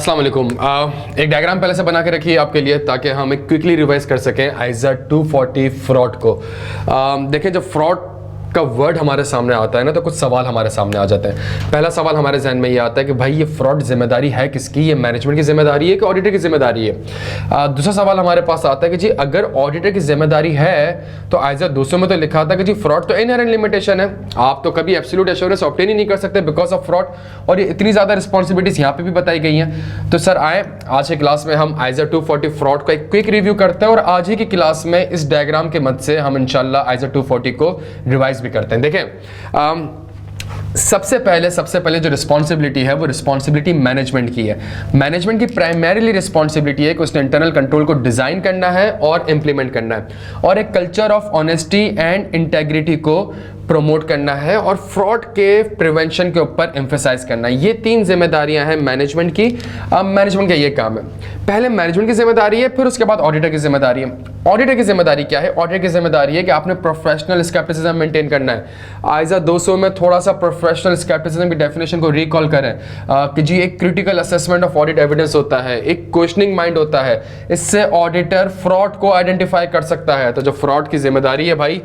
अस्सलाम वालेकुम। एक डायग्राम पहले से बना के रखिए आपके लिए ताकि हम एक क्विकली रिवाइज कर सकें आइजा 240 फ्रॉड को। देखिए जब फ्रॉड का वर्ड हमारे सामने आता है ना तो कुछ सवाल हमारे सामने आ जाते हैं। पहला सवाल हमारे जहन में ये आता है कि भाई ये फ्रॉड जिम्मेदारी है किसकी, ये मैनेजमेंट की जिम्मेदारी है कि ऑडिटर की जिम्मेदारी है। दूसरा सवाल हमारे पास आता है कि जी अगर ऑडिटर की जिम्मेदारी है तो आइजा 200 में तो लिखा था कि जी फ्रॉड तो इनहेरेंट लिमिटेशन है, आप तो कभी एब्सोल्यूट एश्योरेंस ऑब्टेन ही नहीं कर सकते बिकॉज ऑफ फ्रॉड, और ये इतनी ज्यादा रिस्पॉन्सिबिलिटीज यहाँ पे भी बताई गई हैं। तो सर आए आज की क्लास में हम आइजा 240 फ्रॉड का एक क्विक रिव्यू करते हैं और आज ही की क्लास में इस डायग्राम के मदद से हम इंशाल्लाह आइजा 240 को रिवाइज भी करते हैं। देखें सबसे पहले जो रिस्पॉन्सिबिलिटी है वो रिस्पॉन्सिबिलिटी मैनेजमेंट की है। मैनेजमेंट की प्राइमरीली रिस्पॉन्सिबिलिटी है कि उसने इंटरनल कंट्रोल को डिजाइन करना है और इंप्लीमेंट करना है और एक culture of honesty and integrity को प्रमोट करना है और फ्रॉड के प्रिवेंशन के ऊपर एम्फेसाइज करना है। ये तीन जिम्मेदारियां हैं मैनेजमेंट की। अब मैनेजमेंट का ये काम है, पहले मैनेजमेंट की जिम्मेदारी है, फिर उसके बाद ऑडिटर की जिम्मेदारी है। ऑडिटर की जिम्मेदारी क्या है? ऑडिटर की जिम्मेदारी है कि आपने प्रोफेशनल स्केप्टिसिज्म मेंटेन करना है। आइजा 200 में थोड़ा सा प्रोफेशनल स्केप्टिसिज्म की डेफिनेशन को रिकॉल करें कि जी एक critical assessment of audit evidence होता है, एक क्वेश्चनिंग माइंड होता है, इससे ऑडिटर फ्रॉड को आइडेंटिफाई कर सकता है। तो जो फ्रॉड की जिम्मेदारी है भाई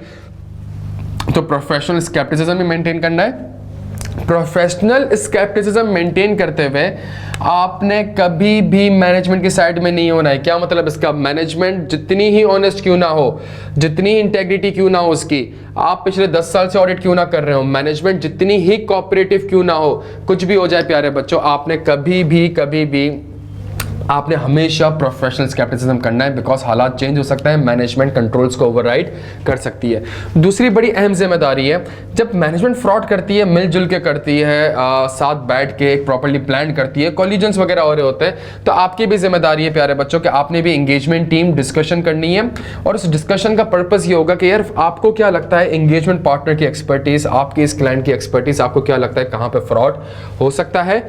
तो प्रोफेशनल स्केप्टिसिज्म भी मेंटेन करना है। प्रोफेशनल स्केप्टिसिज्म मेंटेन करते हुए आपने कभी भी मैनेजमेंट की साइड में नहीं होना है। क्या मतलब इसका? मैनेजमेंट जितनी ही ऑनेस्ट क्यों ना हो, जितनी ही इंटेग्रिटी क्यों ना हो उसकी, आप पिछले 10 साल से ऑडिट क्यों ना कर रहे हो, मैनेजमेंट जितनी ही कोऑपरेटिव क्यों ना हो, कुछ भी हो जाए प्यारे बच्चों, आपने कभी भी आपने हमेशा प्रोफेशनल स्केप्टिसिज्म करना है बिकॉज हालात चेंज हो सकता है, मैनेजमेंट कंट्रोल्स को ओवरराइड कर सकती है। दूसरी बड़ी अहम जिम्मेदारी है, जब मैनेजमेंट फ्रॉड करती है मिलजुल के करती है, साथ बैठ के एक प्रॉपर्ली प्लान करती है, कॉलिजन्स वगैरह हो रहे होते हैं, तो आपकी भी जिम्मेदारी है प्यारे बच्चों कि आपने भी एंगेजमेंट टीम डिस्कशन करनी है और उस डिस्कशन का पर्पस ये होगा कि यार आपको क्या लगता है एंगेजमेंट पार्टनर की एक्सपर्टीज, आपकी इस क्लाइंट की एक्सपर्टीज, आपको क्या लगता है कहाँ पे फ्रॉड हो सकता है।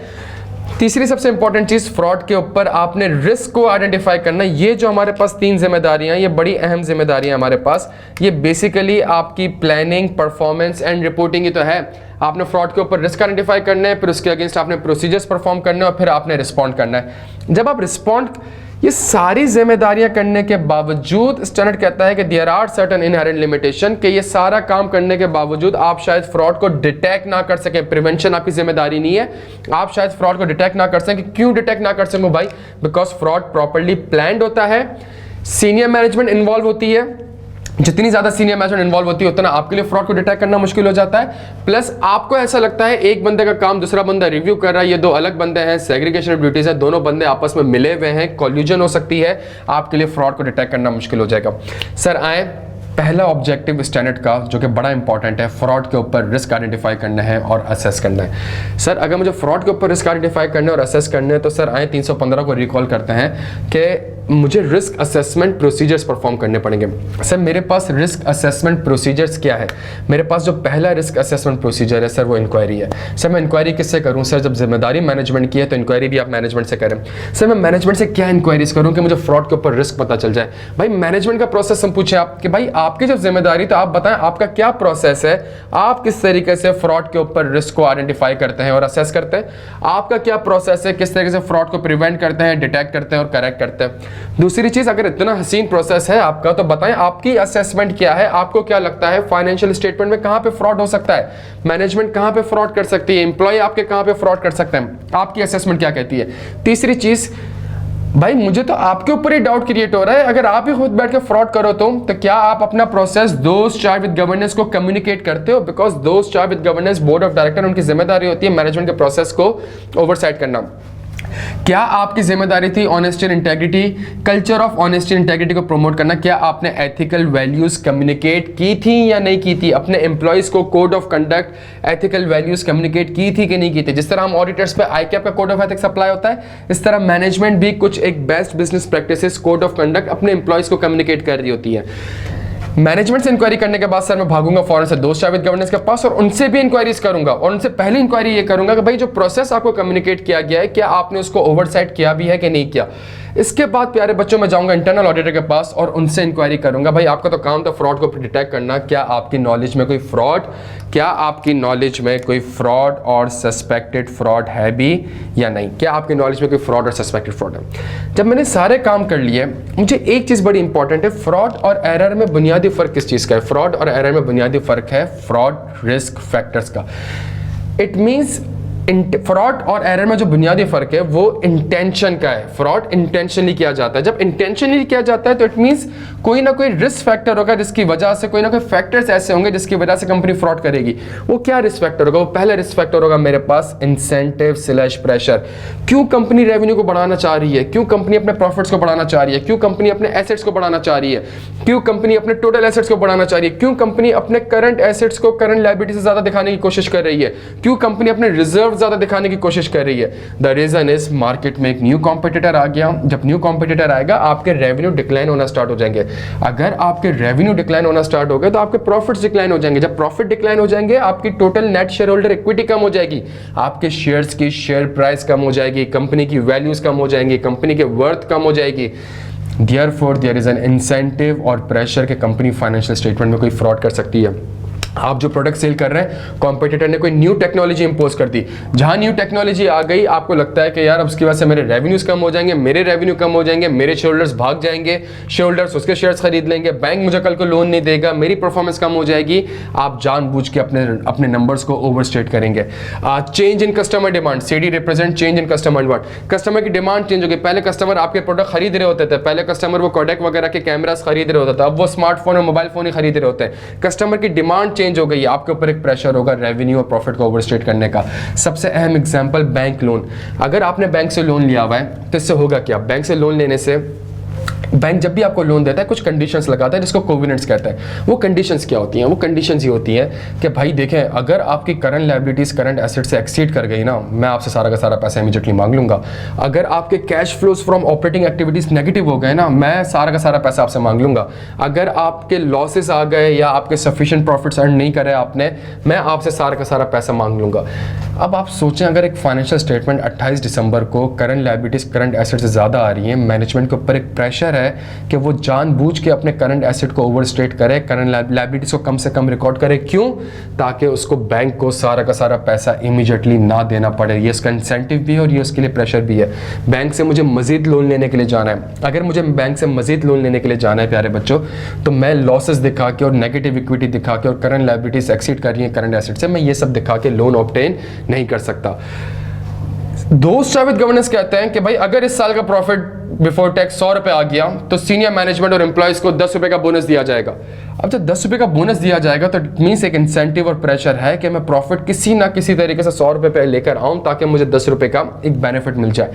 तीसरी सबसे इंपॉर्टेंट चीज फ्रॉड के ऊपर आपने रिस्क को आइडेंटिफाई करना। ये जो हमारे पास तीन जिम्मेदारियां, ये बड़ी अहम जिम्मेदारियां हमारे पास, ये बेसिकली आपकी प्लानिंग, परफॉर्मेंस एंड रिपोर्टिंग ही तो है। आपने फ्रॉड के ऊपर रिस्क आइडेंटिफाई करना है, फिर उसके अगेंस्ट आपने प्रोसीजर्स परफॉर्म करना है और फिर आपने रिस्पॉन्ड करना है। जब आप रिस्पॉन्ड, ये सारी जिम्मेदारियां करने के बावजूद स्टैंडर्ड कहता है कि there are certain inherent limitation, कि ये सारा काम करने के बावजूद आप शायद फ्रॉड को डिटेक्ट ना कर सकें। प्रिवेंशन आपकी जिम्मेदारी नहीं है, आप शायद फ्रॉड को डिटेक्ट ना कर सकें। क्यों डिटेक्ट ना कर सकें भाई? बिकॉज फ्रॉड प्रॉपर्ली प्लान्ड होता है, सीनियर मैनेजमेंट इन्वॉल्व होती है, जितनी ज्यादा सीनियर मैनेजमेंट इन्वॉल्व होती है उतना आपके लिए फ्रॉड को डिटेक्ट करना मुश्किल हो जाता है। प्लस आपको ऐसा लगता है एक बंदे का काम दूसरा बंदा रिव्यू कर रहा है, ये दो अलग बंदे हैं, सेग्रीगेशन ऑफ ड्यूटीज है, दोनों बंदे आपस में मिले हुए हैं, कॉल्यूजन हो सकती है, आपके लिए फ्रॉड को डिटेक्ट करना मुश्किल हो जाएगा। सर आए पहला ऑब्जेक्टिव स्टैंडर्ड का जो कि बड़ा इंपॉर्टेंट है, फ्रॉड के ऊपर रिस्क आइडेंटिफाई करना है और असेस करना है। सर अगर मुझे फ्रॉड के ऊपर रिस्क आइडेंटिफाई करना है और असेस करना है तो सर आए 315 को रिकॉल करते हैं कि मुझे रिस्क असेसमेंट प्रोसीजर्स परफॉर्म करने पड़ेंगे। सर मेरे पास रिस्क असेसमेंट प्रोसीजर्स क्या है? मेरे पास जो पहला रिस्क असेसमेंट प्रोसीजर है सर वो इंक्वायरी है। सर मैं इंक्वायरी किससे करूं? सर जब जिम्मेदारी मैनेजमेंट की है तो इंक्वायरी भी आप मैनेजमेंट से करें। सर मैं मैनेजमेंट से क्या इंक्वायरीज करूं कि मुझे फ्रॉड के ऊपर रिस्क पता चल जाए? भाई मैनेजमेंट का प्रोसेस हम पूछे आप कि भाई आपकी जब जिम्मेदारी, तो आप बताएं आपका क्या प्रोसेस है, आप किस तरीके से फ्रॉड के ऊपर रिस्क को आइडेंटिफाई करते हैं और असेस करते हैं, आपका क्या प्रोसेस है, किस तरीके से फ्रॉड को प्रिवेंट करते हैं, डिटेक्ट करते हैं और करेक्ट करते हैं। दूसरी चीज, अगर इतना हसीन प्रोसेस है आपका तो बताएं आपकी असेसमेंट क्या है, आपको क्या लगता है फाइनेंशियल स्टेटमेंट में कहां पे फ्रॉड हो सकता है, मैनेजमेंट कहां पे फ्रॉड कर सकती है, एम्प्लॉय आपके कहां पे फ्रॉड कर सकते हैं, आपकी असेसमेंट क्या कहती है। तीसरी चीज, भाई मुझे तो आपके ऊपर ही डाउट क्रिएट हो रहा है, अगर आप ही खुद बैठ के फ्रॉड करो तो क्या आप अपना प्रोसेस दोस्त चार्ज विद गवर्नेंस को कम्युनिकेट करते हो? बिकॉज दोस्त charge with governance, board of director, उनकी जिम्मेदारी होती है मैनेजमेंट के प्रोसेस को ओवरसाइट करना। क्या आपकी जिम्मेदारी थी honesty and integrity, culture of honesty and integrity को प्रमोट करना? क्या आपने एथिकल वैल्यूज कम्युनिकेट की थी या नहीं की थी? अपने एम्प्लॉइज को code of conduct, ethical values communicate की थी कि नहीं की थी? जिस तरह हम ऑडिटर्स पे आईकैप का कोड ऑफ एथिक्स अप्लाई होता है, इस तरह मैनेजमेंट भी कुछ एक best business practices, code of conduct अपने एम्प्लॉइज को कम्युनिकेट कर रही होती है। मैनेजमेंट से इंक्वायरी करने के बाद सर मैं भागूंगा फौरन से दोस्त चार्ज विद गवर्नेंस के पास और उनसे भी इंक्वायरीज करूंगा और उनसे पहली इंक्वायरी ये करूंगा कि भाई जो प्रोसेस आपको कम्युनिकेट किया गया है क्या आपने उसको ओवरसाइट किया भी है कि नहीं किया। इसके बाद प्यारे बच्चों मैं जाऊंगा इंटरनल ऑडिटर के पास और उनसे इंक्वायरी करूंगा, भाई आपका तो काम था फ्रॉड को डिटेक्ट करना, क्या आपकी नॉलेज में कोई फ्रॉड और सस्पेक्टेड फ्रॉड है भी या नहीं, क्या आपकी नॉलेज में कोई फ्रॉड और सस्पेक्टेड फ्रॉड है। जब मैंने सारे काम कर लिए, मुझे एक चीज बड़ी इंपॉर्टेंट है, फ्रॉड और एरर में बुनियादी फर्क किस चीज का है। फ्रॉड और एरर में बुनियादी फर्क है फ्रॉड रिस्क फैक्टर्स का। इट मींस फ्रॉड और एरर में जो बुनियादी फर्क है वो इंटेंशन का है। फ्रॉड इंटेंशनली किया जाता है, जब इंटेंशनली किया जाता है तो इट मींस कोई ना कोई रिस्क फैक्टर होगा जिसकी वजह से, कोई ना कोई फैक्टर्स ऐसे होंगे जिसकी वजह से कंपनी फ्रॉड करेगी। वो क्या रिस्क फैक्टर होगा? वो पहला रिस्क फैक्टर होगा मेरे पास इंसेंटिव स्लैश प्रेशर। क्यों कंपनी रेवेन्यू को बढ़ाना चाह रही है, क्यों कंपनी अपने प्रॉफिट्स को बढ़ाना चाह रही है, क्यों कंपनी अपने एसेट्स को बढ़ाना चाह रही है, क्यों कंपनी अपने टोटल एसेट्स को बढ़ाना चाह रही है, क्यों कंपनी अपने करंट एसेट्स को करंट लायबिलिटी से ज्यादा दिखाने की कोशिश कर रही है, क्यों कंपनी अपने रिजर्व ज्यादा दिखाने की कोशिश कर रही है। द रीजन इज मार्केट में एक न्यू कॉम्पिटिटर आ गया। जब न्यू कॉम्पिटिटर आएगा आपके रेवेन्यू डिक्लाइन होना स्टार्ट हो जाएंगे। अगर आपके रेवेन्यू डिक्लाइन होना स्टार्ट हो गए तो आपके प्रॉफिट्स डिक्लाइन हो जाएंगे। जब प्रॉफिट डिक्लाइन हो जाएंगे आपकी total net shareholder equity कम हो जाएगी, आपके शेयर्स की शेयर प्राइस कम हो जाएगी, कंपनी की वैल्यूज कम हो जाएंगी, कंपनी के वर्थ कम हो जाएगी। Therefore, there is an incentive और प्रेशर के कंपनी फाइनेंशियल स्टेटमेंट में कोई फ्रॉड कर सकती है। आप जो प्रोडक्ट सेल कर रहे हैं, कॉम्पिटिटर ने कोई न्यू टेक्नोलॉजी इंपोज कर दी, जहां न्यू टेक्नोलॉजी आ गई आपको लगता है कि यार अब उसकी वजह से मेरे रेवेन्यूज कम हो जाएंगे, मेरे रेवेन्यू कम हो जाएंगे, मेरे शेयर होल्डर्स भाग जाएंगे, शेयर होल्डर्स उसके शेयर्स खरीद लेंगे, बैंक मुझे कल को लोन नहीं देगा, मेरी परफॉर्मेंस कम हो जाएगी। आप जानबूझ के अपने नंबर्स को ओवरस्टेट करेंगे। Change in customer demand, CD represent change in customer demand. Customer की डिमांड चेंज हो गई। पहले कस्टमर आपके प्रोडक्ट खरीद रहे होते थे, पहले कस्टमर वो कोडेक वगैरह के कैमरास खरीद रहे होता था, अब वो स्मार्टफोन और मोबाइल फोन ही खरीद रहे होते हैं। कस्टमर की डिमांड चेंज हो गई, आपके ऊपर एक प्रेशर होगा रेवेन्यू और प्रॉफिट को ओवरस्टेट करने का। सबसे अहम एग्जांपल बैंक लोन। अगर आपने बैंक से लोन लिया हुआ है तो इससे होगा क्या? बैंक से लोन लेने से बैंक जब भी आपको लोन देता है कुछ कंडीशंस लगाता है जिसको कोवेनेंट्स कहता है। वो कंडीशंस क्या होती हैं? वो कंडीशंस ये होती हैं कि भाई देखें, अगर आपकी करंट लायबिलिटीज करंट एसेट से एक्सीड कर गई ना, मैं आपसे सारा का सारा पैसा इमीडिएटली मांग लूंगा। अगर आपके cash flows from operating activities negative हो गए ना, मैं सारा का सारा पैसा आपसे मांग लूंगा। अगर आपके लॉसेस आ गए या आपके सफिशिएंट प्रॉफिट्स अर्न नहीं करे आपने, मैं आपसे सारा का सारा पैसा मांग लूंगा। अब आप सोचें, अगर एक फाइनेंशियल स्टेटमेंट 28 दिसंबर को करंट लायबिलिटीज करंट एसेट से ज़्यादा आ रही है, मैनेजमेंट के ऊपर एक प्रेशर है कि वो जानबूझ के अपने करंट एसेट को ओवरस्टेट करे, करंट लायबिलिटीज को कम से कम रिकॉर्ड करे। क्यों? ताकि उसको बैंक को सारा का सारा पैसा इमीडिएटली ना देना पड़े। ये इसका इंसेंटिव भी है और ये उसके लिए प्रेशर भी है। बैंक से मुझे मजीद लोन लेने के लिए जाना है, अगर मुझे बैंक से मजीद लोन लेने के लिए जाना है प्यारे बच्चों, तो मैं लॉसेस दिखा के और नेगेटिव इक्विटी दिखा के और करंट लायबिलिटीज एक्सीड कर रही है करंट एसेट से, मैं ये सब दिखा के लोन ऑब्टेन नहीं कर सकता। दोस्त जावेद गवर्नेंस कहते हैं कि भाई अगर इस साल का प्रॉफिट बिफोर टैक्स 100 रुपए आ गया तो सीनियर मैनेजमेंट और एम्प्लॉयज को 10 रुपए का बोनस दिया जाएगा। अब जब 10 रुपए का बोनस दिया जाएगा तो इट मीन्स एक इंसेंटिव और प्रेशर है कि मैं प्रॉफिट किसी ना किसी तरीके से 100 रुपए पे लेकर आऊं ताकि मुझे 10 रुपए का एक बेनिफिट मिल जाए।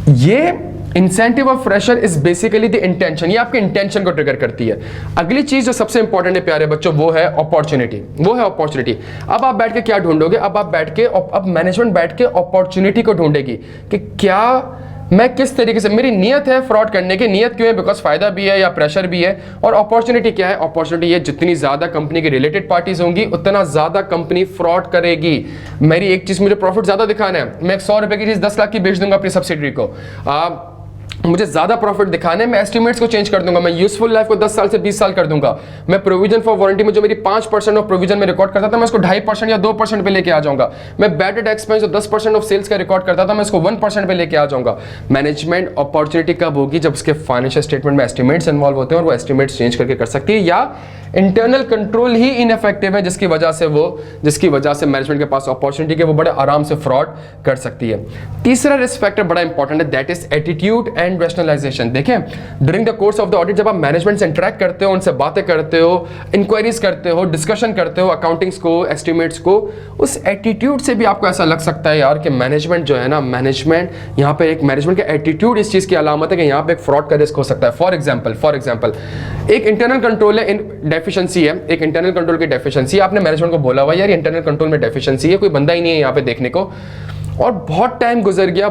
ये incentive of pressure is basically the intention, ये आपके इंटेंशन को ट्रिगर करती है। अगली चीज जो सबसे इंपॉर्टेंट है प्यारे बच्चों वो है अपॉर्चुनिटी। वो है अपॉर्चुनिटी। अब आप बैठ के क्या ढूंढोगे? अब मैनेजमेंट बैठ के अपॉर्चुनिटी को ढूंढेगी कि क्या मैं किस तरीके से, मेरी नीयत है फ्रॉड करने की, नीयत क्यों है? बिकॉज फायदा भी है या प्रेशर भी है। और अपॉर्चुनिटी क्या है? अपॉर्चुनिटी ये जितनी ज्यादा कंपनी की रिलेटेड पार्टीज होंगी उतना ज्यादा कंपनी फ्रॉड करेगी। मेरी एक चीज, मुझे प्रॉफिट ज्यादा दिखाना है, मैं 100 रुपए की चीज 10 लाख की बेच दूंगा अपनी सब्सिडरी को। मुझे ज्यादा प्रॉफिट दिखाने, मैं एस्टिमेट्स को चेंज कर दूंगा, मैं यूजफुल लाइफ को 10 साल से 20 साल कर दूंगा। मैं प्रोविजन फॉर वारंटी में जो मेरी 5% ऑफ प्रोविजन में रिकॉर्ड करता था मैं उसको 2.5% या 2% पे लेके आ जाऊंगा। मैं बैड डेट एक्सपेंस जो 10% ऑफ सेल्स का रिकॉर्ड करता था मैं उसको 1% पे लेके आ जाऊंगा। मैनेजमेंट अपॉर्चुनिटी कब होगी? जब उसके फाइनेंशियल स्टेटमेंट में एस्टिमेट्स इन्वॉल्व होते हैं और वो एस्टिमेट्स चेंज करके कर सकती है, या इंटरनल कंट्रोल ही इनफेक्टिव है जिसकी वजह से मैनेजमेंट के पास अपॉर्चुनिटी के वो बड़े आराम से फ्रॉड कर सकती है। तीसरा रिस्क फैक्टर बड़ा इंपॉर्टेंट है, that is attitude and rationalisation. देखें, during the course of the audit जब आप मैनेजमेंट से इंटरेक्ट करते हो, उनसे बातें करते हो, इंक्वायरीज करते हो, डिस्कशन करते हो अकाउंटिंग्स को, एस्टिमेट्स को, उस एटीट्यूड से भी आपको ऐसा लग सकता है यार कि मैनेजमेंट जो है ना, मैनेजमेंट यहाँ पे एक मैनेजमेंट का एटीट्यूड इस चीज की अलामत है कि यहाँ पे एक फ्रॉड का रिस्क हो सकता है। फॉर एग्जाम्पल एक इंटरनल कंट्रोल है, डेफिशिएंसी है, एक इंटरनल कंट्रोल की डेफिशिएंसी, आपने मैनेजमेंट को बोला हुआ यार इंटरनल कंट्रोल में डेफिशिएंसी है, कोई बंदा ही नहीं है यहाँ पे देखने को। और बहुत टाइम गुजर गया,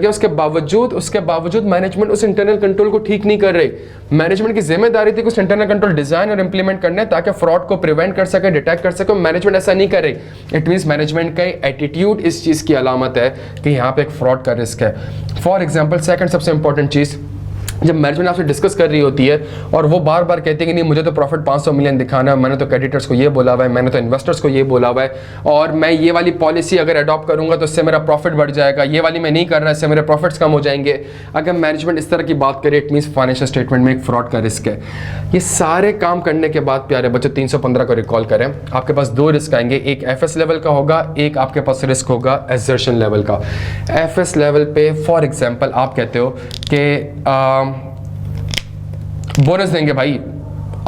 उसके बावजूद मैनेजमेंट उस इंटरनल कंट्रोल को ठीक नहीं कर रही। मैनेजमेंट की जिम्मेदारी थी कुछ इंटरनल कंट्रोल डिजाइन और इंप्लीमेंट करने ताकि फ्रॉड को प्रिवेंट कर सके, डिटेक्ट कर सके। मैनेजमेंट ऐसा नहीं कर रही। इट मींस मैनेजमेंट का एटीट्यूड इस चीज की अलामत है कि यहाँ पे एक फ्रॉड का रिस्क है। फॉर एग्जाम्पल, सेकंड सबसे इंपॉर्टेंट चीज, जब मैनेजमेंट आपसे डिस्कस कर रही होती है और वो बार बार कहते हैं कि नहीं मुझे तो प्रॉफिट 500 मिलियन दिखाना है, मैंने तो क्रेडिटर्स को ये बोला हुआ है, मैंने तो इन्वेस्टर्स को ये बोला हुआ है, और मैं ये वाली पॉलिसी अगर अडॉप्ट करूंगा तो इससे मेरा प्रॉफिट बढ़ जाएगा, ये वाली मैं नहीं कर रहा, इससे मेरे प्रॉफिट्स कम हो जाएंगे। अगर मैनेजमेंट इस तरह की बात करे, इट मीन्स फाइनेंशियल स्टेटमेंट में एक फ्रॉड का रिस्क है। ये सारे काम करने के बाद प्यारे बच्चों 315 को रिकॉल करें, आपके पास दो रिस्क आएंगे, एक एफएस लेवल का होगा, एक आपके पास रिस्क होगा एसर्शन लेवल का। एफएस लेवल पे फॉर एग्जाम्पल आप कहते हो कि बोनस देंगे भाई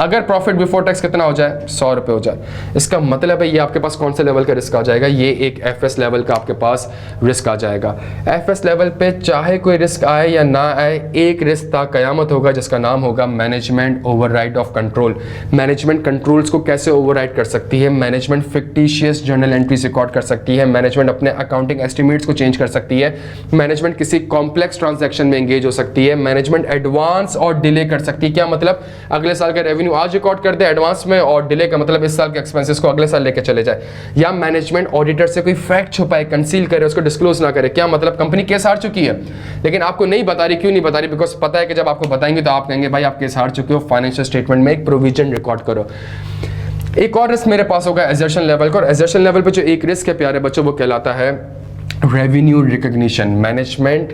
अगर प्रॉफिट बिफोर टैक्स कितना हो जाए, 100 रुपये हो जाए। इसका मतलब है ये आपके पास कौन से लेवल का रिस्क आ जाएगा, ये एक एफएस लेवल का आपके पास रिस्क आ जाएगा। एफएस लेवल पे चाहे कोई रिस्क आए या ना आए, एक रिस्क ता कयामत होगा जिसका नाम होगा management override of control. Management controls को कैसे ओवरराइड कर सकती है? Management fictitious journal entries record कर सकती है, मैनेजमेंट अपने अकाउंटिंग एस्टिमेट्स को चेंज कर सकती है, मैनेजमेंट किसी कॉम्प्लेक्स ट्रांजैक्शन में एंगेज हो सकती है, मैनेजमेंट एडवांस और डिले कर सकती है। क्या मतलब? अगले साल का रेवेन्यू आज रिकॉर्ड कर दे एडवांस में, और डिले का मतलब इस साल के एक्सपेंसेस को अगले साल लेके चले जाए। या मैनेजमेंट ऑडिटर से कोई फैक्ट छुपाए, कंसील करे, उसको डिस्क्लोज ना करे। क्या मतलब? कंपनी केस हार चुकी है लेकिन आपको नहीं बता रही। क्यों नहीं बता रही? बिकॉज पता है कि जब आपको बताएंगे तो आप कहेंगे भाई आप केस हार चुके हो, फाइनेंशियल स्टेटमेंट में एक प्रोविजन रिकॉर्ड करो। एक और रिस्क मेरे पास होगा एजर्शन लेवल का, और एजर्शन लेवल पे जो एक रिस्क है प्यारे बच्चों वो कहलाता है रेवेन्यू रिकॉग्निशन। मैनेजमेंट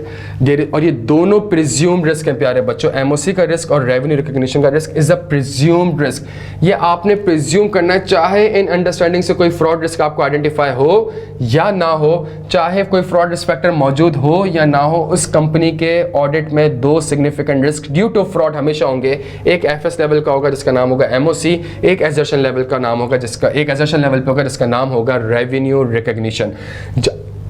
और ये दोनों प्रिज्यूम रिस्क है प्यारे बच्चों। एमओसी का रिस्क और रेवेन्यू रिकॉग्निशन का risk is a presumed risk. ये आपने प्रिज्यूम करना है, चाहे इन अंडरस्टैंडिंग से कोई फ्रॉड रिस्क आपको आइडेंटिफाई हो या ना हो, चाहे कोई फ्रॉड रिस्क फैक्टर मौजूद हो या ना हो, उस कंपनी के ऑडिट में दो significant risk due to fraud हमेशा होंगे। एक एफएस लेवल का होगा जिसका नाम होगा एमओसी, एक एजर्शन लेवल का नाम होगा जिसका एक एजर्शन लेवल पे होगा जिसका नाम होगा रेवेन्यू रिकॉग्निशन।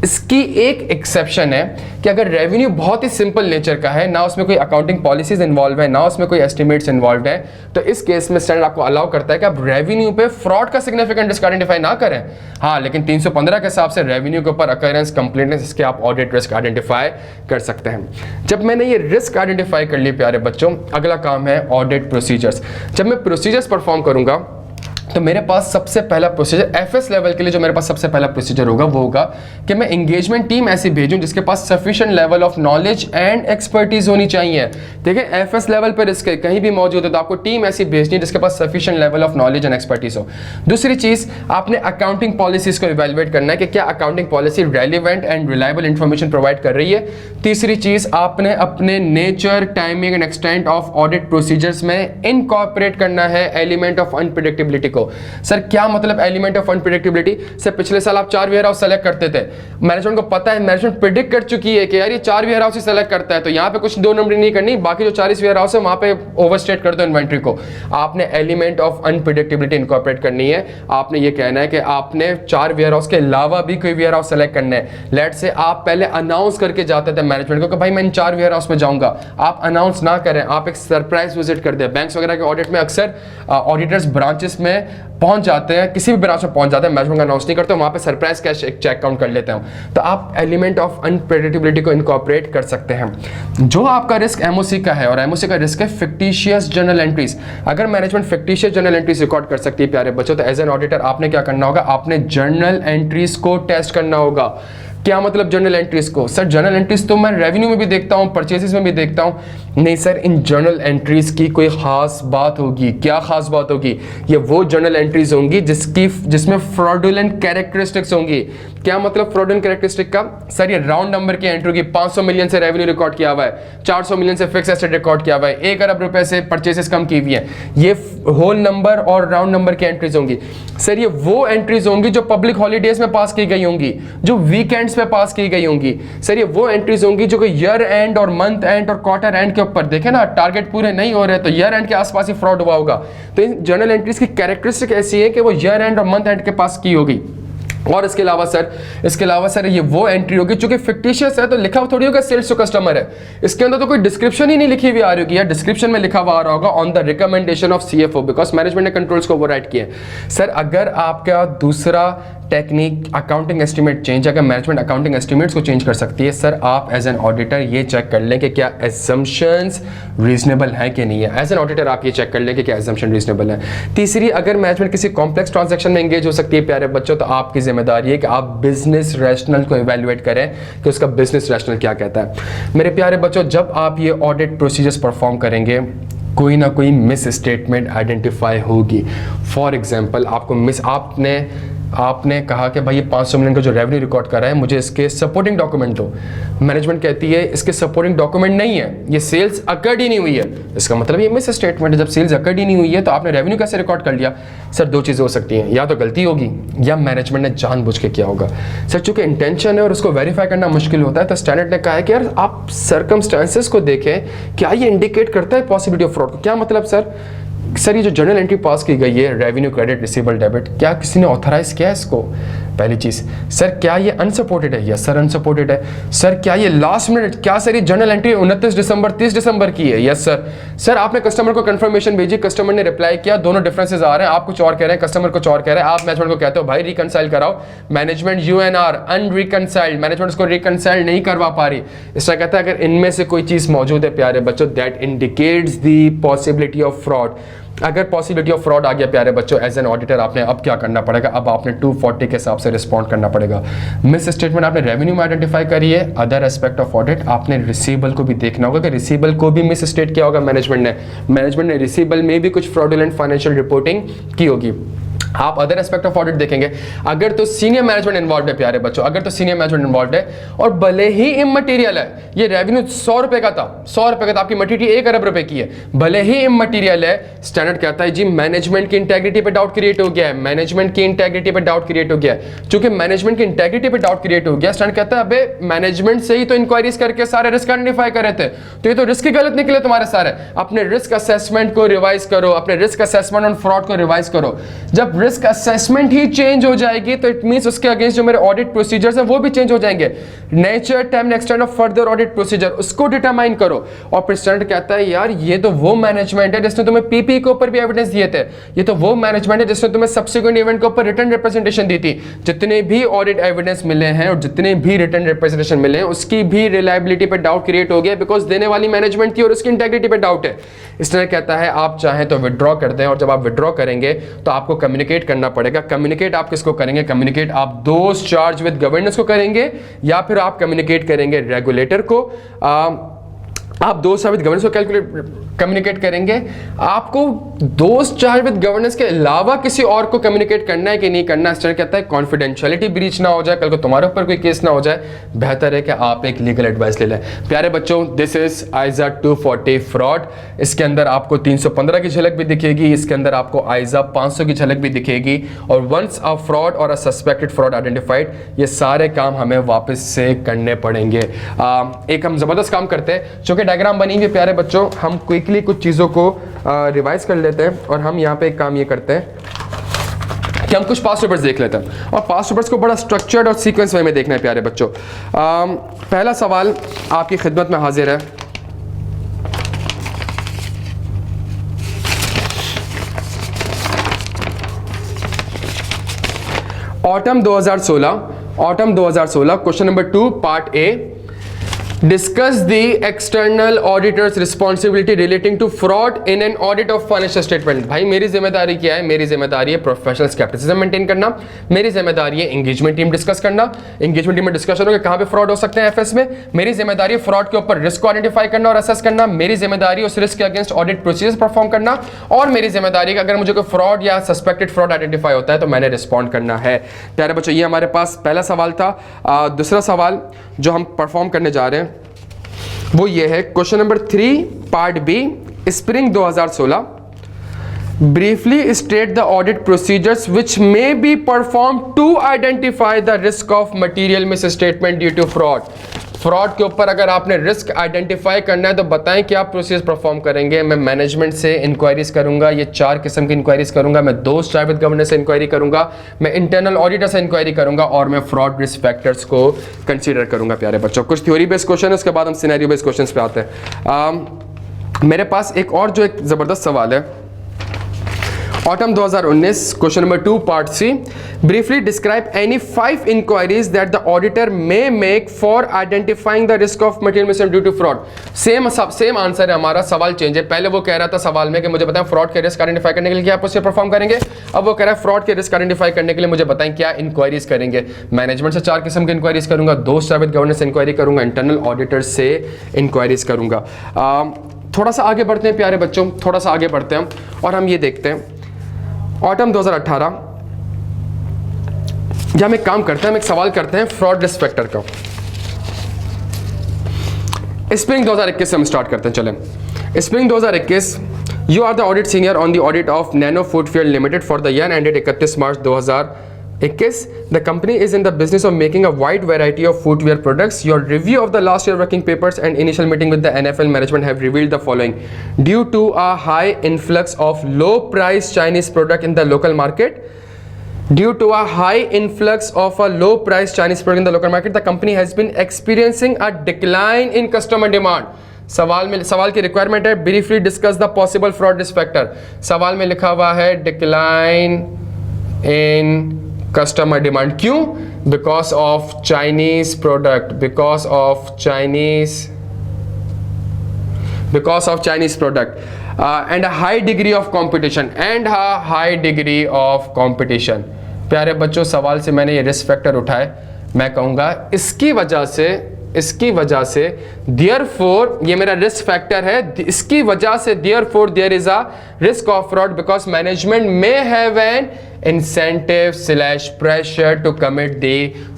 इसकी एक एक्सेप्शन है कि अगर रेवेन्यू बहुत ही सिंपल नेचर का है, ना उसमें कोई अकाउंटिंग पॉलिसीज इन्वॉल्व है, ना उसमें कोई एस्टिमेट्स इन्वॉल्व है, तो इस केस में स्टैंडर्ड आपको अलाउ करता है कि आप रेवेन्यू पे फ्रॉड का सिग्निफिकेंट रिस्क आइडेंटिफाई ना करें। हाँ, लेकिन 315 के हिसाब से रेवेन्यू के ऊपर अकरेंस, कंप्लेंट्स, इसके आप ऑडिट रिस्क आइडेंटिफाई कर सकते हैं। जब मैंने ये रिस्क आइडेंटिफाई कर लिए प्यारे बच्चों, अगला काम है ऑडिट प्रोसीजर्स। जब मैं प्रोसीजर्स परफॉर्म करूंगा तो मेरे पास सबसे पहला प्रोसीजर एफएस लेवल के लिए जो मेरे पास सबसे पहला प्रोसीजर होगा वो होगा कि मैं एंगेजमेंट टीम ऐसी भेजूं जिसके पास sufficient level of knowledge and expertise होनी चाहिए। देखिए एफएस लेवल पर रिस्क कहीं भी मौजूद है तो आपको टीम ऐसी भेजनी है जिसके पास sufficient level of knowledge and expertise हो। दूसरी चीज, आपने अकाउंटिंग पॉलिसीज को इवेलुएट करना है कि क्या accounting policy relevant and reliable information provide कर रही है। तीसरी चीज, आपने अपने nature, timing and extent of audit procedures में इनकॉर्पोरेट करना है एलिमेंट ऑफ अनप्रेडिक्टेबिलिटी को। सर क्या मतलब एलिमेंट ऑफ अनप्रेडिक्टेबिलिटी? सर पिछले साल आप 4 वेयर हाउस सेलेक्ट करते थे, मैनेजमेंट को पता है, मैनेजमेंट प्रिडिक्ट कर चुकी है कि यार ये 4 वेयर हाउस ही सेलेक्ट करता है, तो यहाँ पे कुछ दो नंबरिंग नहीं करनी, बाकी जो 40 वेयर हाउस है वहां पे ओवरस्टेट कर दो इन्वेंट्री को। आपने एलिमेंट ऑफ अनप्रेडिक्टेबिलिटी इनकॉर्पोरेट करनी है। आपने ये कहना है कि आपने 4 वेयर हाउस के अलावा भी कोई वेयर हाउस सेलेक्ट करना है। लेट से आप पहले अनाउंस करके जाते थे मैनेजमेंट को कि भाई मैं इन 4 वेयर हाउस में जाऊंगा, आप अनाउंस ना करें, आप एक सरप्राइज विजिट कर दें। बैंक्स वगैरह के ऑडिट में अक्सर ऑडिटर्स ब्रांचेस में पहुंच जाते हैं, किसी भी ब्रांच में पहुंच जाते हैं, मैनेजमेंट का अनाउंस नहीं करते, वहां पे सरप्राइज कैश एक चेक काउंट कर लेते हैं। तो आप एलिमेंट ऑफ अनप्रेडिक्टेबिलिटी को इनकॉर्पोरेट कर सकते हैं। जो आपका रिस्क एमओसी का है, और एमओसी का रिस्क है फिक्टिशियस जर्नल एंट्रीज। अगर management fictitious journal entries record कर सकती है प्यारे बच्चों, तो एज एन ऑडिटर आपने क्या करना होगा? आपने जर्नल एंट्रीज को टेस्ट करना होगा। क्या मतलब जर्नल एंट्रीज को? सर जर्नल एंट्रीज तो मैं रेवेन्यू में भी देखता हूं, परचेजेस में भी देखता हूं। नहीं सर, इन जर्नल एंट्रीज की कोई खास बात होगी। क्या खास बात होगी? ये वो जर्नल एंट्रीज होंगी जिसमें फ्रॉडुलेंट कैरेक्टरिस्टिक्स होंगी। क्या मतलब फ्रॉडुलेंट कैरेक्टरिस्टिक का? सर ये राउंड नंबर की एंट्री होगी, 500 मिलियन से रेवेन्यू रिकॉर्ड किया हुआ है, 400 मिलियन से फिक्स एसेट रिकॉर्ड किया हुआ है, 1 अरब रुपए से परचेसेस कम की हुई है। ये होल नंबर और राउंड नंबर की एंट्रीज होंगी। सर ये वो एंट्रीज होंगी जो पब्लिक हॉलीडेज में पास की गई होंगी, जो वीकेंड्स पे पास की गई होंगी। सर ये वो एंट्रीज होंगी जो कि ईयर एंड और मंथ एंड और क्वार्टर एंड के ऊपर, देखे ना टारगेट पूरे नहीं हो रहे तो ईयर एंड के आसपास ही फ्रॉड हुआ होगा। तो इन जर्नल एंट्रीज की कैरेक्टरिस्टिक ऐसी है कि वो ईयर एंड और मंथ एंड के पास की होगी। और इसके अलावा सर ये वो एंट्री होगी जो कि फिक्टिशियस है, तो लिखा हुआ थोड़ी होगा सेल्स टू कस्टमर है, इसके अंदर तो कोई डिस्क्रिप्शन ही नहीं लिखी हुई आ रही होगी, या डिस्क्रिप्शन में लिखा हुआ आ रहा होगा on the recommendation of CFO, because management ने कंट्रोल्स को ओवरराइड किए। सर अगर आपका दूसरा टेक्निक अकाउंटिंग एस्टिमेट चेंज, अगर मैनेजमेंट अकाउंटिंग एस्टिमेट्स को चेंज कर सकती है, सर आप एज एन ऑडिटर ये चेक कर लें कि क्या एजम्पशंस रीजनेबल है कि नहीं है। एज एन ऑडिटर आप ये चेक कर लें कि क्या एजम्पशन रीजनेबल है। तीसरी, अगर मैनेजमेंट किसी कॉम्प्लेक्स ट्रांजैक्शन में एंगेज हो सकती है प्यारे बच्चों, तो आपकी जिम्मेदारी है कि आप बिजनेस रैशनल को इवेल्युएट करें कि उसका बिजनेस रैशनल क्या कहता है। मेरे प्यारे बच्चों, जब आप ये ऑडिट प्रोसीजर्स परफॉर्म करेंगे, कोई ना कोई मिस स्टेटमेंट आइडेंटिफाई होगी। फॉर एग्जांपल, आपने कहा कि भाई ये 500 मिलियन का जो रेवेन्यू रिकॉर्ड कर रहा है, मुझे इसके सपोर्टिंग डॉक्यूमेंट दो। मैनेजमेंट कहती है इसके सपोर्टिंग डॉक्यूमेंट नहीं है, ये सेल्स अकर्ड ही नहीं हुई है। इसका मतलब ये मिस स्टेटमेंट है। जब सेल्स अकर्ड ही नहीं हुई है तो आपने रेवेन्यू कैसे रिकॉर्ड कर लिया? सर दो चीज़ें हो सकती हैं, या तो गलती होगी या मैनेजमेंट ने जानबूझ के किया होगा। सर चूंकि इंटेंशन है और उसको वेरीफाई करना मुश्किल होता है, तो स्टैंडर्ड ने कहा है कि यार आप सर्कमस्टांसेस को देखें, क्या ये इंडिकेट करता है पॉसिबिलिटी ऑफ फ्रॉड को। क्या मतलब सर ये जो जर्नल एंट्री पास की गई है, रेवेन्यू क्रेडिट रिसीवेबल डेबिट, क्या किसी ने ऑथराइज किया है इसको? पहली चीज। सर क्या ये अनसपोर्टेड है? यस सर अनसपोर्टेड है। सर क्या ये लास्ट मिनट, क्या सर ये जर्नल एंट्री 29 दिसंबर 30 दिसंबर की है? Yes sir. सर आपने कस्टमर को कंफर्मेशन भेजी, कस्टमर ने रिप्लाई किया, दोनों डिफरेंसेस आ रहे हैं, आप कुछ और कह रहे हैं, कस्टमर कुछ और कह रहे हैं, आप मैनेजमेंट को कहते हो भाई रिकंसाइल कराओ, मैनेजमेंट यूएनआर अनरिकंसाइल्ड, मैनेजमेंट उसको रिकंसाइल नहीं करवा पा रही। इसका कहता है अगर इनमें से कोई चीज मौजूद है प्यारे बच्चों, that indicates the possibility of fraud. अगर पॉसिबिलिटी ऑफ फ्रॉड आ गया प्यारे बच्चों, एज एन ऑडिटर आपने अब क्या करना पड़ेगा? अब आपने 240 के हिसाब से रिस्पॉन्ड करना पड़ेगा। मिस स्टेटमेंट आपने रेवेन्यू में आइडेंटिफाई करी है, अदर एस्पेक्ट ऑफ ऑडिट आपने रिसीवेबल को भी देखना होगा कि रिसीवेबल को भी मिस स्टेट किया होगा मैनेजमेंट ने रिसीवेबल में भी कुछ फ्रॉडुलेंट फाइनेंशियल रिपोर्टिंग की होगी। आप अदर एस्पेक्ट ऑफ ऑडिट देखेंगे, अगर तो सीनियर मैनेजमेंट इन्वॉल्व है प्यारे बच्चों, अगर तो सीनियर मैनेजमेंट इन्वॉल्व है और भले ही इमटेरियल है, ये रेवेन्यू 100 रुपए का था, 100 रुपए का था, आपकी मटेरियल 1 अरब रुपए की है, भले ही इमटेरियल है, स्टैंडर्ड कहता है जी मैनेजमेंट की इंटेग्रिटी पे डाउट क्रिएट हो गया है, मैनेजमेंट की इंटेग्रिटी पे डाउट क्रिएट हो गया है। चूंकि मैनेजमेंट की इंटेग्रिटी पे डाउट क्रिएट हो गया, स्टैंडर्ड कहता है अबे मैनेजमेंट से ही तो इंक्वायरीज करके सारे रिस्क आइडेंटिफाई कर रहे थे, तो ये तो रिस्क ही गलत निकले तुम्हारे सारे। अपने रिस्क असेसमेंट को रिवाइज करो, अपने रिस्क असेसमेंट ऑन फ्रॉड को रिवाइज करो। जब रिस्क असेसमेंट ही चेंज हो जाएगी तो इट मींस उसके अगेंस्ट जो मेरे ऑडिट प्रोसीजर्स हैं वो भी चेंज हो जाएंगे। Nature, time, extent of further audit procedure उसको डिटरमाइन करो। और फिर स्टैंडर्ड कहता है यार ये तो वो मैनेजमेंट है जिसने तुम्हें पीपी के ऊपर भी एविडेंस दिए थे, ये तो वो मैनेजमेंट है जिसने तुम्हें सब्सिक्वेंट इवेंट के ऊपर रिटर्न रिप्रेजेंटेशन दी थी। जितने भी ऑडिट एविडेंस मिले हैं और जितने भी रिटर्न रिप्रेजेंटेशन मिले हैं उसकी भी रिलायबिलिटी पे डाउट क्रिएट हो गया, बिकॉज देने वाली मैनेजमेंट थी और उसकी इंटेग्रिटी पे डाउट है। इसलिए कहता है आप चाहें तो विड्रॉ कर दें, और जब आप विड्रॉ करेंगे तो आपको कम्युनिकेट करना पड़ेगा। कम्युनिकेट आप किसको करेंगे? कम्युनिकेट आप दोस्त चार्ज विद गवर्नेंस को करेंगे, या फिर आप कम्युनिकेट करेंगे रेगुलेटर को। आप दो साबित गवर्नेंस को कम्युनिकेट करेंगे। आपको दोस्त चार्ज विद गवर्नेंस के अलावा किसी और को कम्युनिकेट करना है कि नहीं करना? स्टैंडर्ड कहता है कॉन्फिडेंशियलिटी ब्रीच ना हो जाए, कल को तुम्हारे ऊपर कोई केस ना हो जाए, बेहतर है कि आप एक लीगल एडवाइस ले लें। प्यारे बच्चों, दिस इज आइजा 240 फ्रॉड। इसके अंदर आपको 315 की झलक भी दिखेगी, इसके अंदर आपको आइजा 500 की झलक भी दिखेगी। और वंस अ फ्रॉड और अ सस्पेक्टेड फ्रॉड आइडेंटिफाइड, ये सारे काम हमें वापस से करने पड़ेंगे। एक हम जबरदस्त काम करते हैं, चूंकि डायग्राम बनी हुई प्यारे बच्चों, हम क्विकली कुछ चीज़ों को रिवाइज कर लेते हैं। और हम यहाँ पे एक काम ये करते हैं कि हम कुछ पास्ट पेपर्स देख लेते हैं, और पास्ट पेपर्स को बड़ा स्ट्रक्चर्ड और सीक्वेंस वे में देखना है प्यारे बच्चों। पहला सवाल आपकी खिदमत में हाजिर है। Autumn 2016 question number 2 part A, discuss the external auditors responsibility relating to fraud in an audit of financial statement. भाई मेरी जिम्मेदारी क्या है? मेरी जिम्मेदारी है प्रोफेशनल स्केप्टिसिज्म मेंटेन करना, मेरी जिम्मेदारी है एंगेजमेंट टीम डिस्कस करना, एंगेजमेंट टीम में डिस्कशन होगा कहां पे फ्रॉड हो सकते हैं एफएस में, मेरी जिम्मेदारी है फ्रॉड के ऊपर रिस्क को आइडेंटिफाई करना और असेस करना, मेरी जिम्मेदारी है उस रिस्क के अगेंस्ट ऑडिट प्रोसीजर परफॉर्म करना, और मेरी जिम्मेदारी है अगर मुझे कोई फ्रॉड या सस्पेक्टेड फ्रॉड आइडेंटिफाई होता है तो मैंने रिस्पॉन्ड करना है। प्यारे बच्चों, ये हमारे पास पहला सवाल था। दूसरा सवाल जो हम परफॉर्म करने जा रहे हैं वो ये है, question number 3 part B, spring 2016, briefly state the audit procedures which may be perform to identify the risk of material misstatement due to fraud. Fraud के ऊपर अगर आपने रिस्क आइडेंटिफाई करना है तो बताएं क्या प्रोसेस परफॉर्म करेंगे। मैं मैनेजमेंट से इंक्वायरीज करूंगा, ये 4 किस्म की इंक्वायरीज करूंगा। मैं दोस्त चार्ज विद गवर्नेंस से इंक्वायरी करूंगा, मैं इंटरनल ऑडिटर से इंक्वायरी करूंगा, और मैं फ्रॉड रिस्क फैक्टर्स को कंसीडर करूंगा। प्यारे बच्चों, कुछ थ्योरी बेस्ड क्वेश्चन है, उसके बाद हम सिनेरियो बेस्ड क्वेश्चंस पे आते हैं। मेरे पास एक और जो एक जबरदस्त सवाल है, autumn 2019, question number 2 part C, briefly describe any 5 inquiries that the auditor may make for identifying the risk of material misuse due to fraud. Same answer है हमारा, सवाल चेंज है। पहले वो कह रहा था सवाल में कि मुझे बताएं फ्रॉड के रिस्क आइडेंटिफाई करने के लिए क्या प्रोसीजर परफॉर्म करेंगे। अब वो कह रहा है फ्रॉड के रिस्क आइडेंटिफाई करने के लिए मुझे बताएं क्या इंक्वायरीज करेंगे। मैनेजमेंट से 4 किस्म की इंक्वायरीज करूंगा, 2 स्टार विद गवर्नेंस इंक्वायरी करूंगा, इंटरनल ऑडिटर से इंक्वायरीज करूंगा। थोड़ा सा आगे बढ़ते हैं प्यारे बच्चों, थोड़ा सा आगे बढ़ते हैं और हम ये देखते हैं ऑटम 2018। या हम एक काम करते हैं, हम एक सवाल करते हैं फ्रॉड रिस्क फैक्टर का। स्प्रिंग 2021 से हम स्टार्ट करते हैं। चलें, spring 2021, you are the audit senior on the audit of Nano Foodfare Limited for the year ended 31 March 2021. The company is in the business of making a wide variety of footwear products. Your review of the last year working papers and initial meeting with the NFL management have revealed the following. Due to a high influx of low price Chinese product in the local market, the company has been experiencing a decline in customer demand. सवाल की requirement है, briefly discuss the possible fraud risk factor. सवाल में लिखा हुआ है decline in customer demand. क्यों? Because of Chinese product, because of Chinese product and high degree of competition. प्यारे बच्चों, सवाल से मैंने ये रिस्क फैक्टर उठाए, मैं कहूंगा इसकी वजह से देयरफॉर ये मेरा रिस्क फैक्टर है, इसकी वजह से therefore there is a risk of fraud because management may have an incentive / pressure to commit the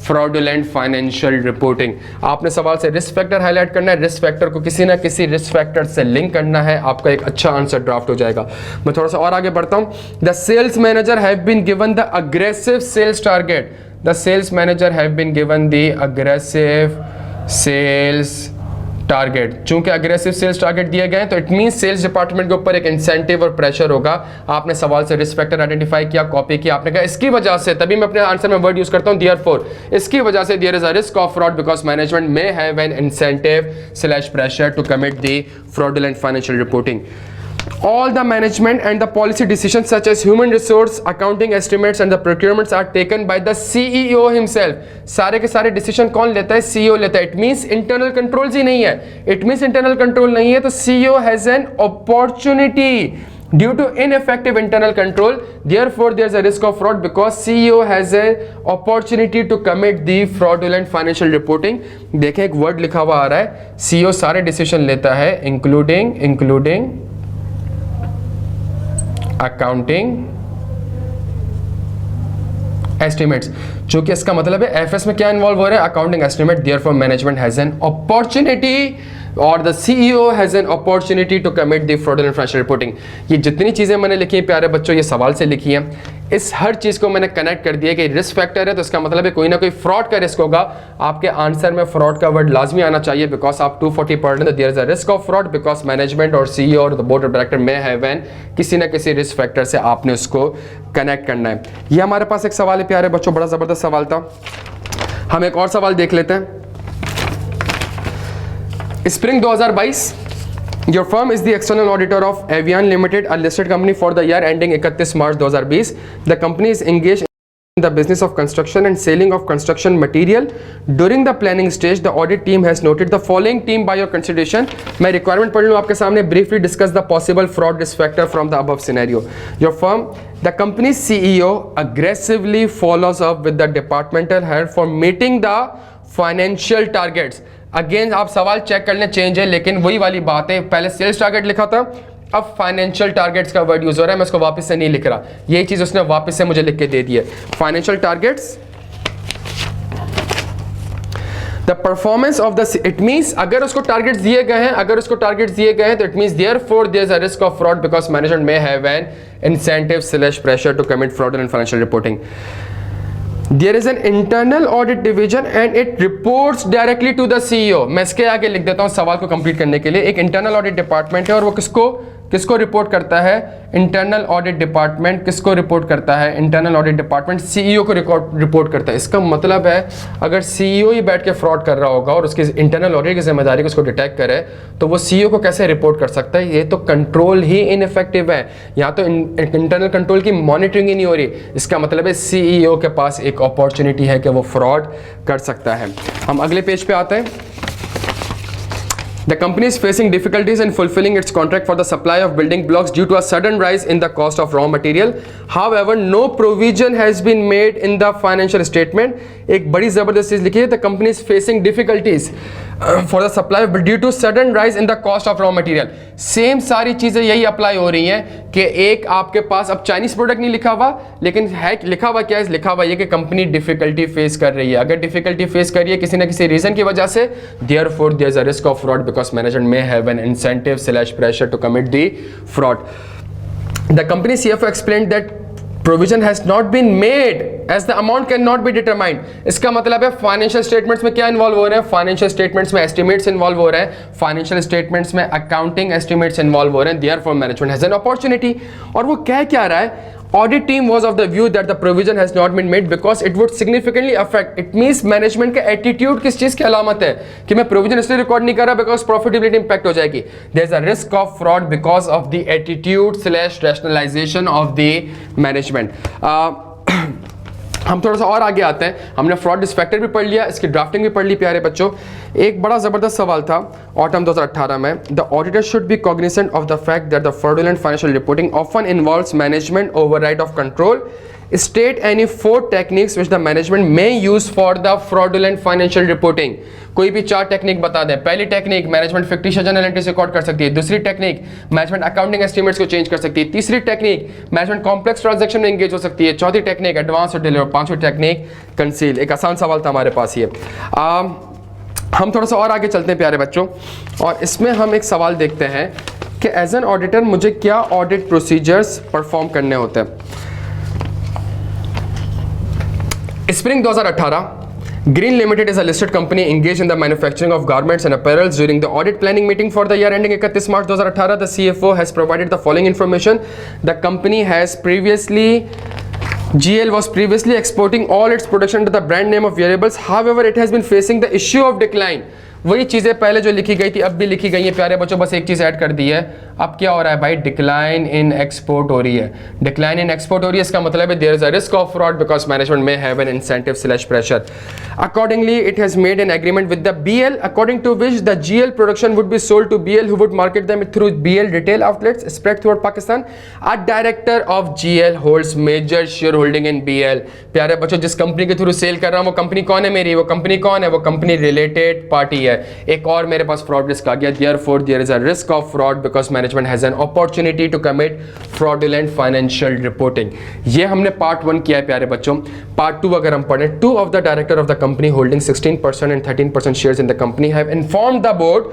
fraudulent financial reporting. आपने सवाल से रिस्क फैक्टर हाईलाइट करना है, रिस्क फैक्टर को किसी ना किसी रिस्क फैक्टर से लिंक करना है, आपका एक अच्छा आंसर ड्राफ्ट हो जाएगा। मैं थोड़ा सा और आगे बढ़ता हूं। The sales manager have been given the aggressive sales target. The sales manager have been given the aggressive sales target. चूंकि अग्रेसिव सेल्स टारगेट दिए गए हैं तो इट मीन सेल्स डिपार्टमेंट के ऊपर एक इंसेंटिव और प्रेशर होगा। आपने सवाल से रिस्क फैक्टर आइडेंटिफाई किया, कॉपी किया, आपने कहा इसकी वजह से, तभी मैं अपने आंसर में वर्ड यूज करता हूं देयरफॉर, इसकी वजह से there is a risk of fraud because management may have an incentive / pressure to commit the fraudulent financial reporting. All the management and the policy decisions such as human resource, accounting estimates and the procurements are taken by the CEO himself. सारे के सारे decision कौन लेता है? CEO लेता है। It means internal controls ही नहीं है, इट मीन्स इंटरनल कंट्रोल नहीं है, तो CEO has an opportunity due to ineffective internal control, therefore there's a risk of fraud because CEO has a opportunity to commit the fraudulent financial reporting. देखें एक word लिखा हुआ आ रहा है, CEO सारे डिसीजन लेता है including अकाउंटिंग एस्टिमेट्स। चूंकि इसका मतलब है एफएस में क्या इन्वॉल्व हो रहा है? Accounting estimate. Therefore management has an opportunity और the CEO has an opportunity to commit the fraudulent financial reporting. ये जितनी चीजें मैंने लिखी हैं प्यारे बच्चों, ये सवाल से लिखी हैं, इस हर चीज को मैंने कनेक्ट कर दिया कि रिस्क फैक्टर है तो इसका मतलब है कोई ना कोई फ्रॉड का रिस्क होगा। आपके आंसर में फ्रॉड का वर्ड लाजमी आना चाहिए बिकॉज आप 240 पढ़ रहे हैं, there is a risk of fraud because management और सीईओ और the board of director may have an किसी ना किसी रिस्क फैक्टर से आपने उसको कनेक्ट करना है। ये हमारे पास एक सवाल है प्यारे बच्चों, बड़ा जबरदस्त सवाल था। हम एक और सवाल देख लेते हैं। Spring 2022, your firm is the external auditor of Avian Limited, a listed company for the year ending 31 March 2020. The company is engaged in the business of construction and selling of construction material. During the planning stage, the audit team has noted the following team by your consideration. मैं requirement पढ़ लूँ आपके सामने, briefly discuss the possible fraud risk factor from the above scenario. Your firm, the company's CEO aggressively follows up with the departmental head for meeting the financial targets. Again आप सवाल check कर लें, change है लेकिन वही वाली बात है, पहले सेल्स टारगेट लिखा था, अब फाइनेंशियल टारगेट्स का वर्ड यूज हो रहा है, मैं इसको वापस से नहीं लिख रहा, यही चीज उसने वापस से मुझे लिख के दे दी है। Financial targets, the performance of the, it means अगर उसको टारगेट्स दिए गए हैं, तो it means therefore there is a risk of fraud because management may have an incentive / pressure to commit fraudulent financial reporting. There is an internal audit division and it reports directly to the CEO. मैं इसके आगे लिख देता हूँ सवाल को complete करने के लिए। एक इंटरनल ऑडिट डिपार्टमेंट है और वो किसको? किसको रिपोर्ट करता है? इंटरनल ऑडिट डिपार्टमेंट किसको रिपोर्ट करता है? इंटरनल ऑडिट डिपार्टमेंट सीईओ को रिपोर्ट करता है। इसका मतलब है अगर सीईओ ही बैठ के फ्रॉड कर रहा होगा और उसकी इंटरनल ऑडिट की जिम्मेदारी को उसको डिटेक्ट करे तो वो सीईओ को कैसे रिपोर्ट कर सकता है? ये तो कंट्रोल ही इनइफेक्टिव है, यहाँ तो इंटरनल कंट्रोल की मॉनिटरिंग ही नहीं हो रही। इसका मतलब है सीईओ के पास एक अपॉर्चुनिटी है कि वो फ्रॉड कर सकता है। हम अगले पेज पे आते हैं। The company is facing difficulties in fulfilling its contract for the supply of building blocks due to a sudden rise in the cost of raw material. However, no provision has been made in the financial statement. एक बड़ी जबरदस्त चीज लिखी है, the company is facing difficulties for the supply of due to sudden rise in the cost of raw material. Same सारी चीजें यही apply हो रही हैं कि एक आपके पास अब चाइनीज प्रोडक्ट नहीं लिखा हुआ, लेकिन है लिखा हुआ क्या है? लिखा हुआ ये कि कंपनी डिफिकल्टी फेस कर रही है। अगर डिफिकल्टी फेस कर रही है किसी ना किसी रीजन की वजह से, therefore there is a risk of fraud because management may have an incentive/pressure to commit the fraud. The company CFO explained that provision has not been made as the amount cannot be determined. इसका मतलब है financial statements में क्या involve हो रहे हैं? Financial statements में estimates involve हो रहे हैं, फाइनेंशियल स्टेटमेंट्स में अकाउंटिंग एस्टिमेट्स इन्वॉल्व हो रहे हैं। Therefore management has an opportunity. और वो क्या रहा है? Audit team was of the view that the provision has not been made because it would significantly affect. It means management का attitude किस चीज की अलामत है कि मैं provision इसलिए रिकॉर्ड नहीं कर रहा because profitability impact हो जाएगी. There is a risk of fraud because of the attitude/rationalization of the management. हम थोड़ा सा और आगे आते हैं। हमने फ्रॉड रिस्क फैक्टर भी पढ़ लिया, इसकी ड्राफ्टिंग भी पढ़ ली प्यारे बच्चों। एक बड़ा ज़बरदस्त सवाल था ऑटम 2018 में, the auditor should be cognizant of the fact that the fraudulent financial reporting often involves management override of control. State any 4 techniques which the management may use for the fraudulent financial reporting. कोई भी 4 technique बता दें। पहली technique, management fictitious journal entries record कर सकती है। दूसरी technique, management accounting estimates को चेंज कर सकती है। तीसरी टेक्निक, मैनेजमेंट कॉम्प्लेक्स ट्रांजैक्शन में एंगेज हो सकती है। चौथी टेक्निक, एडवांस और डिले। और पांचवी टेक्निक, कंसील। एक आसान सवाल था हमारे पास ये। हम थोड़ा सा और आगे चलते हैं प्यारे बच्चों, और इसमें हम एक सवाल देखते हैं कि एज एन ऑडिटर मुझे क्या ऑडिट प्रोसीजर्स परफॉर्म करने होते हैं। Spring 2018, Green Limited is a listed company engaged in the manufacturing of garments and apparels. During the audit planning meeting for the year ending 31 March 2018, the CFO has provided the following information. The company has GL was previously exporting all its production to the brand name of wearables. However, it has been facing the issue of decline. वही चीज़ें पहले जो लिखी गई थी अब भी लिखी गई है प्यारे बच्चों, बस एक चीज़ ऐड कर दी है। अब क्या हो रहा है भाई? डिक्लाइन इन एक्सपोर्ट हो रही है। डिक्लाइन इन एक्सपोर्ट हो रही है, इसका मतलब है there is a risk of fraud because management may have an incentive pressure. Accordingly it has made an agreement with the BL according to which the GL production would be sold to BL who would market them through BL retail outlets spread through Pakistan. A director of GL holds major shareholding in BL। प्यारे बच्चों, जिस company के through cell कर रहा हूँ वो company कौन है मेरी? वो कंपनी कौन है? वो कंपनी रिलेटेड पार्टी है। एक और मेरे पास फ्रॉड रिस्क आ गया। Therefore there is a risk of fraud because management has an opportunity to commit fraudulent financial reporting. ये हमने पार्ट 1 किया है प्यारे बच्चों। पार्ट 2 अगर हम पढ़ें, 2 of the director of the company holding 16% and 13% shares in the company have informed the board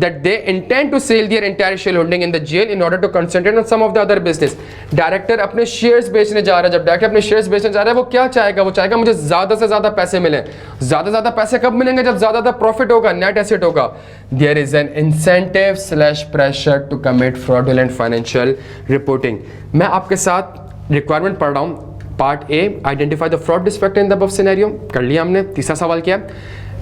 that they intend to sell their entire shareholding in the GL in order to concentrate on some of the other business. Director अपने shares बेचने जा रहा है। जब director अपने shares बेचने जा रहा है वो क्या चाहेगा? वो चाहेगा मुझे ज्यादा से ज्यादा पैसे मिले। ज्यादा से ज्यादा पैसे कब मिलेंगे? जब ज्यादा प्रॉफिट होगा, नेट एसेट होगा। There is an incentive/pressure to commit fraudulent financial reporting. मैं आपके साथ रिक्वायरमेंट पढ़ रहा हूँ। Part A, identify the fraud risk factor in the above scenario, कर लिया हमने। तीसरा सवाल क्या है?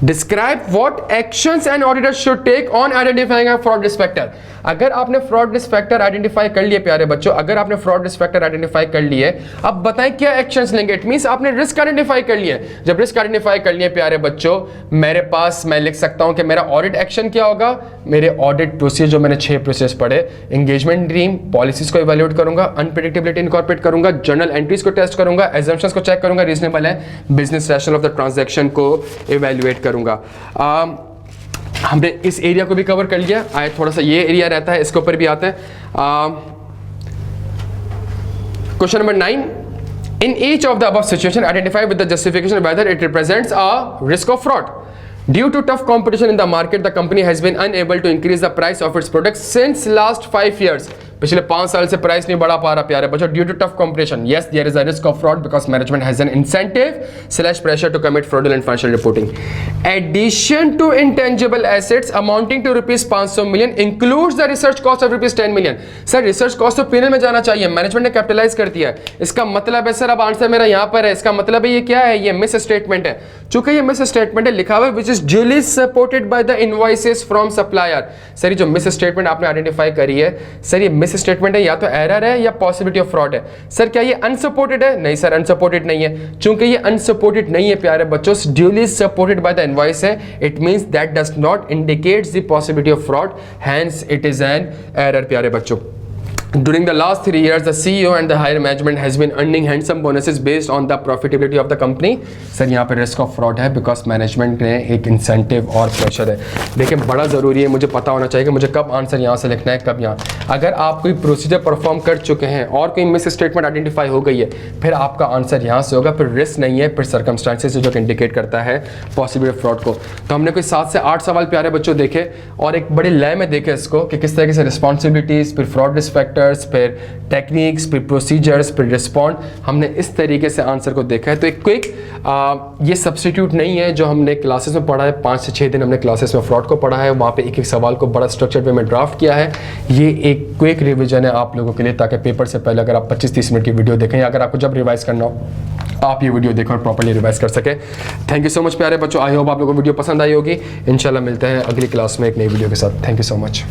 Describe what actions an auditor should take on identifying a fraud risk factor. अगर आपने फ्रॉड रिस्क फैक्टर आइडेंटिफाई कर लिए प्यारे बच्चों, अगर आपने फ्रॉड रिस्क फैक्टर आइडेंटिफाई कर लिए, अब बताएं क्या एक्शंस लेंगे? इट मींस आपने रिस्क आइडेंटिफाई कर लिए। जब रिस्क आइडेंटिफाई कर लिए प्यारे बच्चों, मेरे पास मैं लिख सकता हूं कि मेरा ऑडिट एक्शन क्या होगा। मेरे ऑडिट प्रोसेस जो मैंने 6 प्रोसेस पढ़े, एंगेजमेंट ड्रीम, पॉलिसीज को इवेल्युएट करूंगा, अनप्रेडिक्टेबिलिटी इनकॉर्पोरेट करूंगा, जर्नल एंट्रीज को टेस्ट करूंगा, एजम्पशंस को चेक करूंगा रीजनेबल है, business rational of the transaction को इवेल्युएट करूंगा। हमने इस एरिया को भी कवर कर लिया। आए थोड़ा सा ये एरिया रहता है, इसके ऊपर भी आते हैं। Question number 9, in each of the above situation identify with the justification whether it represents a risk of fraud. Due to tough competition in the market, the company has been unable to increase the price of its products since last 5 years. पिछले 5 साल से price नहीं बढ़ा पा रहा प्यारे बच्चों due to tough competition. Yes there is a risk of fraud because management has an incentive / pressure to commit fraudulent financial reporting. Addition to intangible assets amounting to ₹500 million includes the research cost of ₹10 million. Sir research cost तो PNL में जाना चाहिए, management ने capitalise कर दिया है। इसका मतलब है सर, अब आंसर मेरा यहां पर है, इसका मतलब है ये क्या है, ये मिस स्टेटमेंट है। चूंकि ये मिस स्टेटमेंट है लिखा हुआ है which is duly supported by the invoices from supplier. Sir ये जो मिस स्टेटमेंट आपने आइडेंटिफाई करी है, सर ये मिस स्टेटमेंट है या तो एरर है या पॉसिबिलिटी ऑफ फ्रॉड है। सर क्या ये अनसपोर्टेड है? नहीं सर अनसपोर्टेड नहीं है। चूंकि ये अनसपोर्टेड नहीं है प्यारे बच्चों, duly supported by the invoice है, it means that does not indicates the possibility of fraud, hence it is an error प्यारे बच्चों। During the last 3 years, the CEO and the higher management has been earning handsome bonuses based on the profitability of the company. Sir यहाँ पे risk of fraud है because management ने एक incentive और pressure है। देखिए बड़ा ज़रूरी है, मुझे पता होना चाहिए कि मुझे कब आंसर यहाँ से लिखना है, कब यहाँ। अगर आप कोई प्रोसीजर परफॉर्म कर चुके हैं और कोई मिस स्टेटमेंट आइडेंटिफाई हो गई है, फिर आपका आंसर यहाँ से होगा, फिर रिस्क नहीं है, फिर सर्कमस्टांसेस जो इंडिकेट करता है पॉसिबिलिटी ऑफ फ्रॉड को। तो हमने कोई 7 से 8 सवाल प्यारे बच्चों देखे और एक बड़े लय में देखे इसको कि किस तरीके से रिस्पॉन्सिबिलिटीज़, फिर फ्रॉड रिस्क फैक्टर्स, फिर टेक्निक्स, फिर प्रोसीजर्स, फिर रिस्पॉन्ड, हमने इस तरीके से आंसर को देखा है। तो एक क्विक ये सब्स्टिट्यूट नहीं है जो हमने क्लासेस में पढ़ा है, 5 से 6 दिन हमने क्लासेस में फ्रॉड को पढ़ा है, वहाँ पे एक एक सवाल को बड़ा स्ट्रक्चर्ड वे में ड्राफ्ट किया है। ये एक क्विक रिवीजन है आप लोगों के लिए, ताकि पेपर से पहले अगर आप 25-30 मिनट की वीडियो देखें या अगर आपको जब रिवाइज करना हो आप ये वीडियो देखें और प्रॉपर्ली रिवाइज कर सके। थैंक यू सो मच प्यारे बच्चों, आई होप आप लोगों को वीडियो पसंद आई होगी। इंशाल्लाह मिलते हैं अगली क्लास में एक नई वीडियो के साथ। Thank you so much.